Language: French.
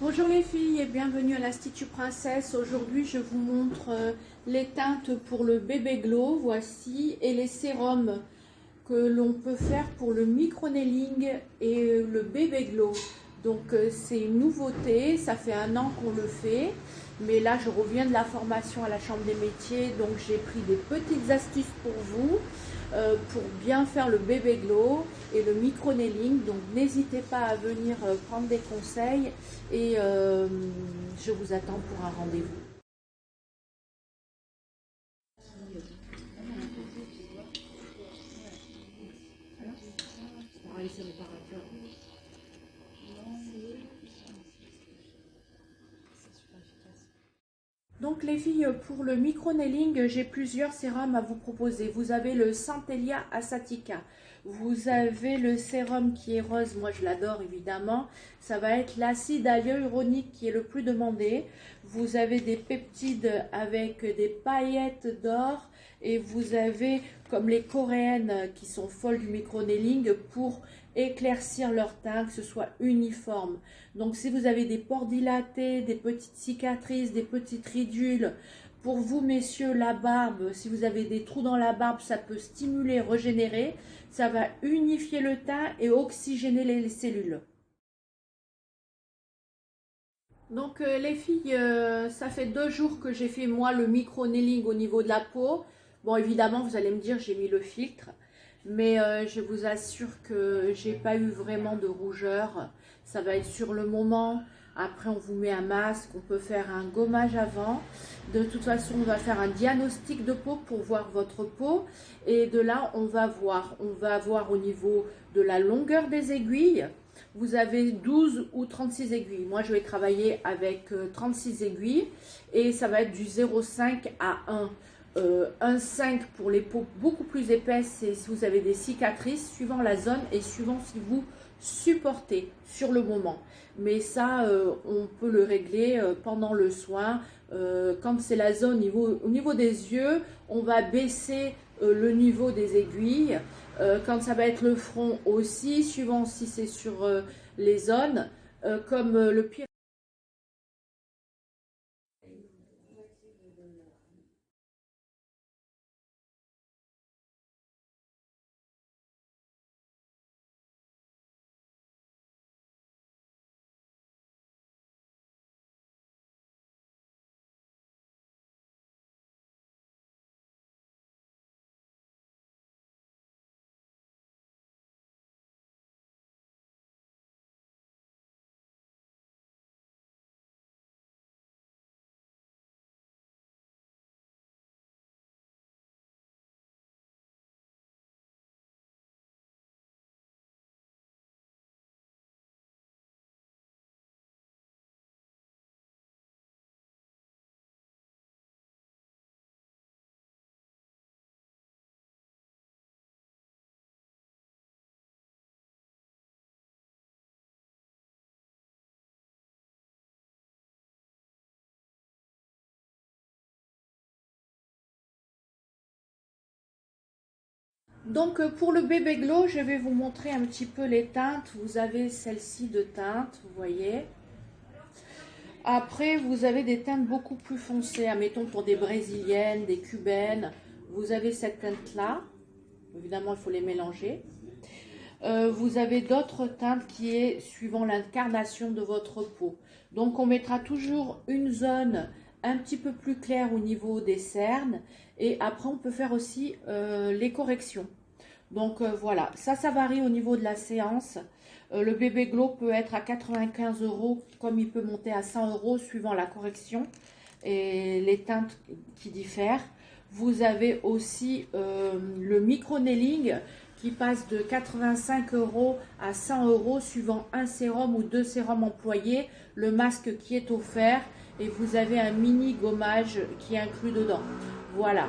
Bonjour les filles et bienvenue à l'Institut Princesse. Aujourd'hui je vous montre les teintes pour le bébé glow, voici, et les sérums que l'on peut faire pour le micro-nailing et le bébé glow. Donc c'est une nouveauté, ça fait 1 an qu'on le fait, mais là je reviens de la formation à la Chambre des métiers, donc j'ai pris des petites astuces pour vous. Pour bien faire le bébé glow et le micro-nailing. Donc n'hésitez pas à venir prendre des conseils et je vous attends pour un rendez-vous. Donc les filles, pour le micro-nailing, j'ai plusieurs sérums à vous proposer. Vous avez le Centellia Asatica. Vous avez le sérum qui est rose, moi je l'adore évidemment. Ça va être l'acide hyaluronique qui est le plus demandé. Vous avez des peptides avec des paillettes d'or. Et vous avez comme les coréennes qui sont folles du micro-nailing pour éclaircir leur teint, que ce soit uniforme. Donc si vous avez des pores dilatés, des petites cicatrices, des petites ridules, pour vous messieurs, la barbe, si vous avez des trous dans la barbe, ça peut stimuler, régénérer, ça va unifier le teint et oxygéner les cellules. Donc les filles, ça fait 2 jours que j'ai fait moi le micro-nailing au niveau de la peau. Bon évidemment vous allez me dire j'ai mis le filtre, mais je vous assure que j'ai pas eu vraiment de rougeur. Ça va être sur le moment. Après on vous met un masque, on peut faire un gommage avant. De toute façon on va faire un diagnostic de peau pour voir votre peau. Et de là on va voir au niveau de la longueur des aiguilles. Vous avez 12 ou 36 aiguilles. Moi, je vais travailler avec 36 aiguilles et ça va être du 0,5 à 1. 1,5 pour les peaux beaucoup plus épaisses et si vous avez des cicatrices, suivant la zone et suivant si vous supportez sur le moment. Mais ça, on peut le régler pendant le soin. Quand c'est la zone au niveau des yeux, on va baisser le niveau des aiguilles. Quand ça va être le front aussi, suivant si c'est sur les zones, comme le pire. Donc pour le bébé glow, je vais vous montrer un petit peu les teintes. Vous avez celle-ci de teinte, vous voyez. Après, vous avez des teintes beaucoup plus foncées, admettons pour des brésiliennes, des cubaines. Vous avez cette teinte-là. Évidemment, il faut les mélanger. Vous avez d'autres teintes qui est suivant l'incarnation de votre peau. Donc, on mettra toujours une zone un petit peu plus claire au niveau des cernes. Et après, on peut faire aussi les corrections. Donc voilà, ça varie au niveau de la séance. Le bébé glow peut être à 95 €, comme il peut monter à 100 € suivant la correction et les teintes qui diffèrent. Vous avez aussi le micro-nailing qui passe de 85 € à 100 € suivant un sérum ou 2 sérums employés, le masque qui est offert et vous avez un mini gommage qui est inclus dedans. Voilà.